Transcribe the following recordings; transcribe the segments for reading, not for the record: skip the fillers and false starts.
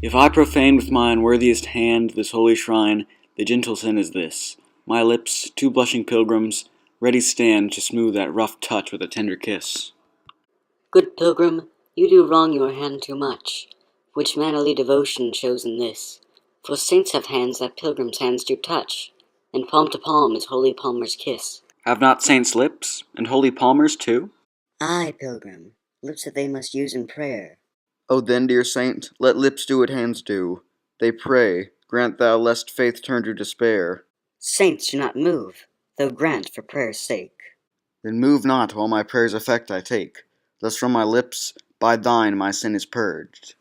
If I profane with my unworthiest hand this holy shrine, the gentle sin is this: my lips, two blushing pilgrims, ready stand to smooth that rough touch with a tender kiss. Good pilgrim, you do wrong your hand too much, which mannerly devotion shows in this. For saints have hands that pilgrims' hands do touch, and palm to palm is holy palmer's kiss. Have not saints lips, and holy palmers too? Aye, pilgrim, lips that they must use in prayer. O then, dear saint, let lips do what hands do. They pray, grant thou lest faith turn to despair. Saints do not move, though grant for prayer's sake. Then move not while my prayer's effect I take. Thus from my lips, by thine my sin is purged.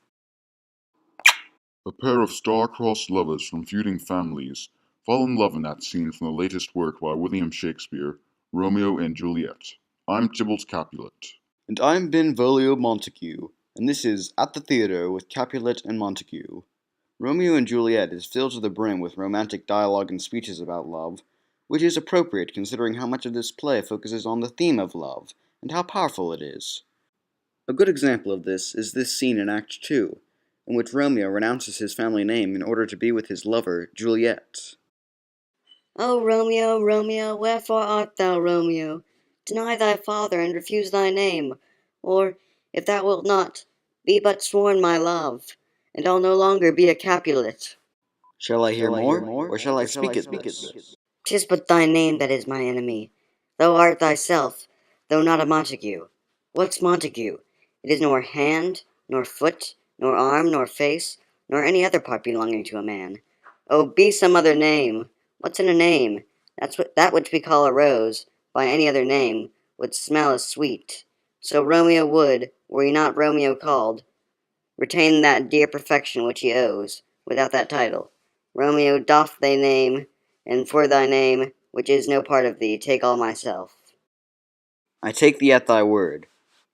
A pair of star-crossed lovers from feuding families fall in love in that scene from the latest work by William Shakespeare, Romeo and Juliet. I'm Tybalt Capulet. And I'm Benvolio Montague, and this is At the Theatre with Capulet and Montague. Romeo and Juliet is filled to the brim with romantic dialogue and speeches about love, which is appropriate considering how much of this play focuses on the theme of love, and how powerful it is. A good example of this is this scene in Act 2, in which Romeo renounces his family name in order to be with his lover, Juliet. O Romeo, Romeo, wherefore art thou Romeo? Deny thy father, and refuse thy name, or, if thou wilt not, be but sworn my love, and I'll no longer be a Capulet. Shall I hear more, or shall I speak at this? 'Tis but thy name that is my enemy. Thou art thyself, though not a Montague. What's Montague? It is nor hand, nor foot, nor arm, nor face, nor any other part belonging to a man. Oh, be some other name. What's in a name? That which we call a rose, by any other name, would smell as sweet. So Romeo would, were he not Romeo called, retain that dear perfection which he owes, without that title. Romeo doff thy name, and for thy name, which is no part of thee, take all myself. I take thee at thy word.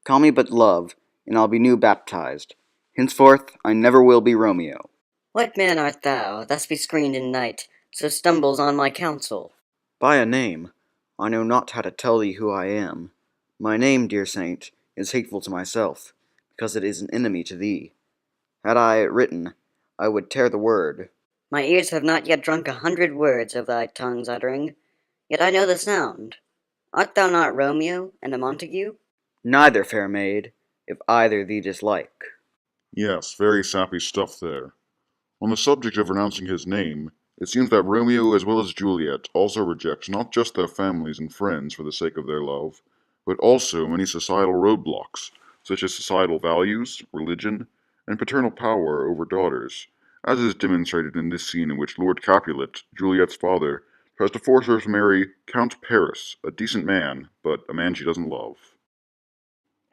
Call me but love, and I'll be new baptized. Henceforth I never will be Romeo. What man art thou, thus bescreened in night, so stumbles on my counsel? By a name, I know not how to tell thee who I am. My name, dear saint, is hateful to myself, because it is an enemy to thee. Had I it written, I would tear the word. My ears have not yet drunk 100 words of thy tongue's uttering, yet I know the sound. Art thou not Romeo, and a Montague? Neither, fair maid, if either thee dislike. Yes, very sappy stuff there. On the subject of renouncing his name, it seems that Romeo as well as Juliet also rejects not just their families and friends for the sake of their love, but also many societal roadblocks, such as societal values, religion, and paternal power over daughters, as is demonstrated in this scene in which Lord Capulet, Juliet's father, tries to force her to marry Count Paris, a decent man, but a man she doesn't love.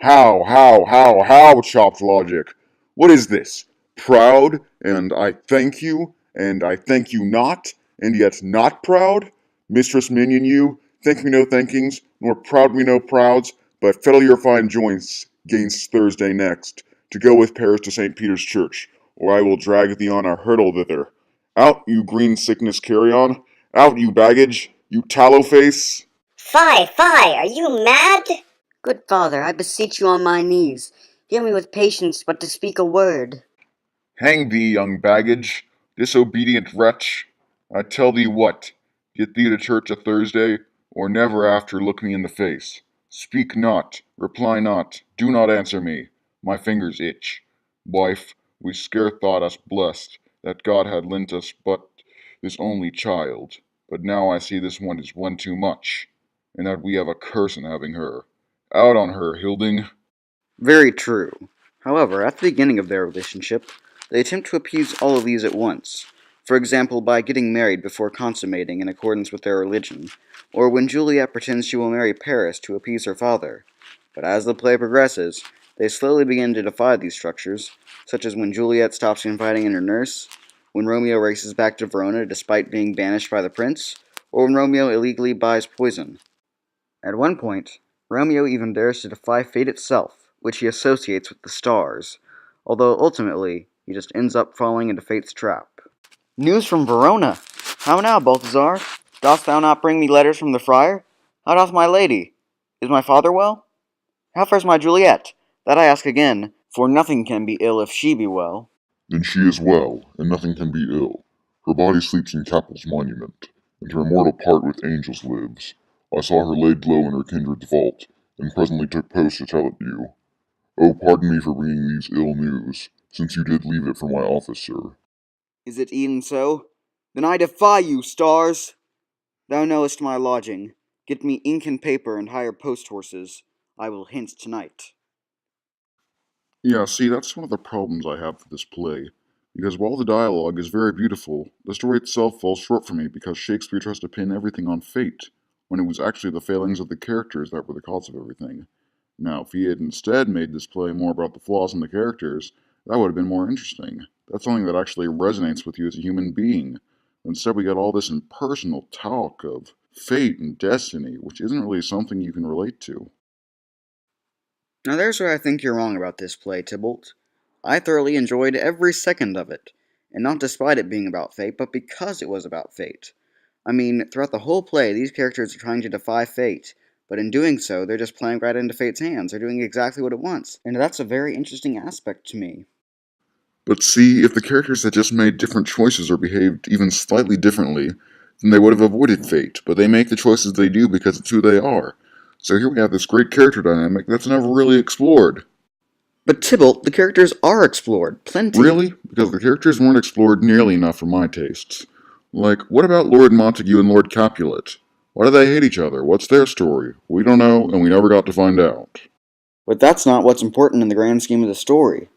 How, chopped logic? What is this? Proud, and I thank you, and I thank you not, and yet not proud? Mistress Minion you, thank me no thankings, nor proud me no prouds, but fettle your fine joints gainst Thursday next, to go with Paris to St. Peter's Church, or I will drag thee on a hurdle thither. Out, you green sickness carrion! Out, you baggage! You tallow face! Fie, are you mad? Good father, I beseech you on my knees, hear me with patience but to speak a word. Hang thee, young baggage, disobedient wretch! I tell thee what, get thee to church a Thursday, or never after look me in the face. Speak not, reply not, do not answer me. My fingers itch. Wife, we scarce thought us blessed, that God had lent us but this only child. But now I see this one is one too much, and that we have a curse in having her. Out on her, Hilding. Very true. However, at the beginning of their relationship, they attempt to appease all of these at once. For example, by getting married before consummating in accordance with their religion, or when Juliet pretends she will marry Paris to appease her father. But as the play progresses, they slowly begin to defy these structures, such as when Juliet stops confiding in her nurse, when Romeo races back to Verona despite being banished by the prince, or when Romeo illegally buys poison. At one point, Romeo even dares to defy fate itself, which he associates with the stars, although ultimately he just ends up falling into fate's trap. News from Verona! How now, Balthazar? Dost thou not bring me letters from the friar? How doth my lady? Is my father well? How fares my Juliet? That I ask again, for nothing can be ill if she be well. Then she is well, and nothing can be ill. Her body sleeps in Capel's monument, and her immortal part with angels lives. I saw her laid low in her kindred's vault, and presently took post to tell it you. Oh, pardon me for bringing these ill news, since you did leave it for my office, sir. Is it e'en so? Then I defy you, stars! Thou knowest my lodging. Get me ink and paper and hire post horses. I will hint tonight. Yeah, see, that's one of the problems I have with this play. Because while the dialogue is very beautiful, the story itself falls short for me because Shakespeare tries to pin everything on fate, when it was actually the failings of the characters that were the cause of everything. Now, if he had instead made this play more about the flaws in the characters, that would have been more interesting. That's something that actually resonates with you as a human being. Instead, we got all this impersonal talk of fate and destiny, which isn't really something you can relate to. Now there's where I think you're wrong about this play, Tybalt. I thoroughly enjoyed every second of it, and not despite it being about fate, but because it was about fate. I mean, throughout the whole play, these characters are trying to defy fate, but in doing so, they're just playing right into fate's hands. They're doing exactly what it wants, and that's a very interesting aspect to me. But see, if the characters had just made different choices or behaved even slightly differently, then they would have avoided fate, but they make the choices they do because it's who they are. So here we have this great character dynamic that's never really explored. But Tybalt, the characters are explored, plenty. Really? Because the characters weren't explored nearly enough for my tastes. Like, what about Lord Montague and Lord Capulet? Why do they hate each other? What's their story? We don't know, and we never got to find out. But that's not what's important in the grand scheme of the story.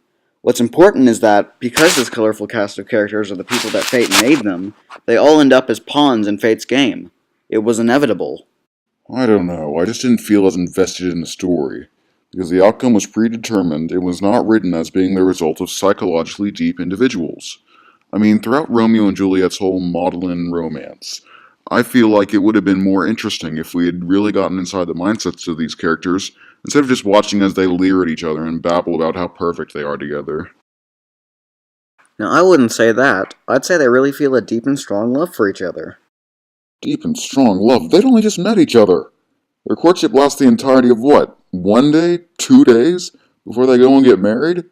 What's important is that, because this colorful cast of characters are the people that fate made them, they all end up as pawns in fate's game. It was inevitable. I don't know, I just didn't feel as invested in the story. Because the outcome was predetermined, it was not written as being the result of psychologically deep individuals. I mean, throughout Romeo and Juliet's whole maudlin romance, I feel like it would have been more interesting if we had really gotten inside the mindsets of these characters, instead of just watching as they leer at each other and babble about how perfect they are together. Now, I wouldn't say that. I'd say they really feel a deep and strong love for each other. Deep and strong love, they'd only just met each other. Their courtship lasts the entirety of what? 1 day? 2 days? Before they go and get married?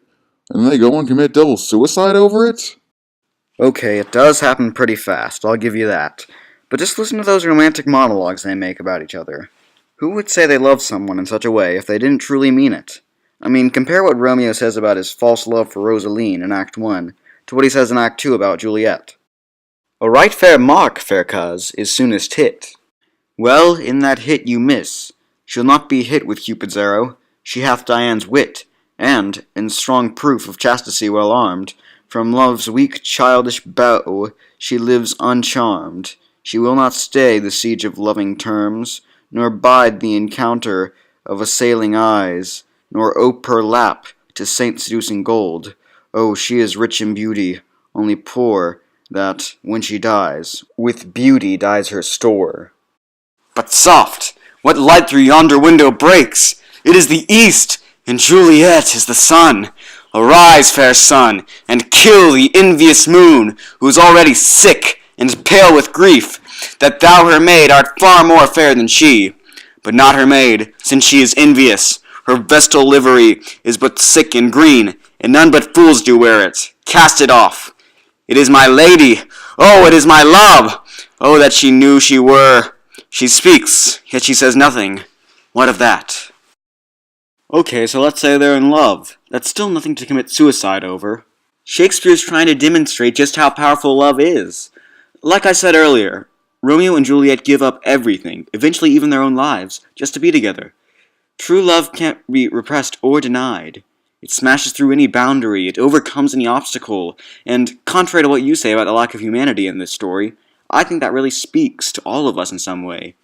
And then they go and commit double suicide over it? Okay, it does happen pretty fast, I'll give you that. But just listen to those romantic monologues they make about each other. Who would say they love someone in such a way if they didn't truly mean it? I mean, compare what Romeo says about his false love for Rosaline in Act 1 to what he says in Act 2 about Juliet. A right fair mark, fair coz, is soonest hit. Well, in that hit you miss. She'll not be hit with Cupid's arrow. She hath Dian's wit, and, in strong proof of chastity well armed, from love's weak childish bow she lives uncharmed. She will not stay the siege of loving terms, nor bide the encounter of assailing eyes, nor ope her lap to saint-seducing gold. Oh, she is rich in beauty, only poor, that, when she dies, with beauty dies her store. But soft! What light through yonder window breaks? It is the east, and Juliet is the sun. Arise, fair sun, and kill the envious moon, who is already sick and pale with grief, that thou her maid art far more fair than she. But not her maid, since she is envious. Her vestal livery is but sick and green, and none but fools do wear it. Cast it off. It is my lady. Oh, it is my love. Oh, that she knew she were. She speaks, yet she says nothing. What of that? Okay, so let's say they're in love. That's still nothing to commit suicide over. Shakespeare's trying to demonstrate just how powerful love is. Like I said earlier, Romeo and Juliet give up everything, eventually even their own lives, just to be together. True love can't be repressed or denied. It smashes through any boundary, it overcomes any obstacle, and contrary to what you say about the lack of humanity in this story, I think that really speaks to all of us in some way.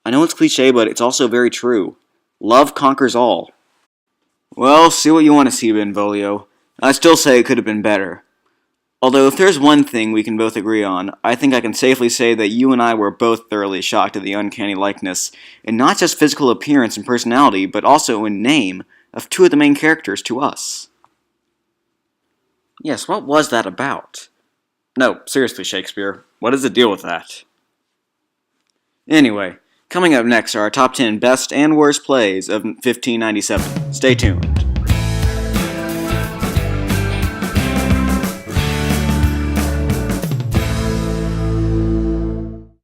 I know it's cliche, but it's also very true. Love conquers all. Well, see what you want to see, Benvolio. I still say it could have been better. Although if there's one thing we can both agree on, I think I can safely say that you and I were both thoroughly shocked at the uncanny likeness, in not just physical appearance and personality, but also in name, of two of the main characters to us. Yes, what was that about? No, seriously, Shakespeare, what is the deal with that? Anyway, coming up next are our top 10 best and worst plays of 1597. Stay tuned.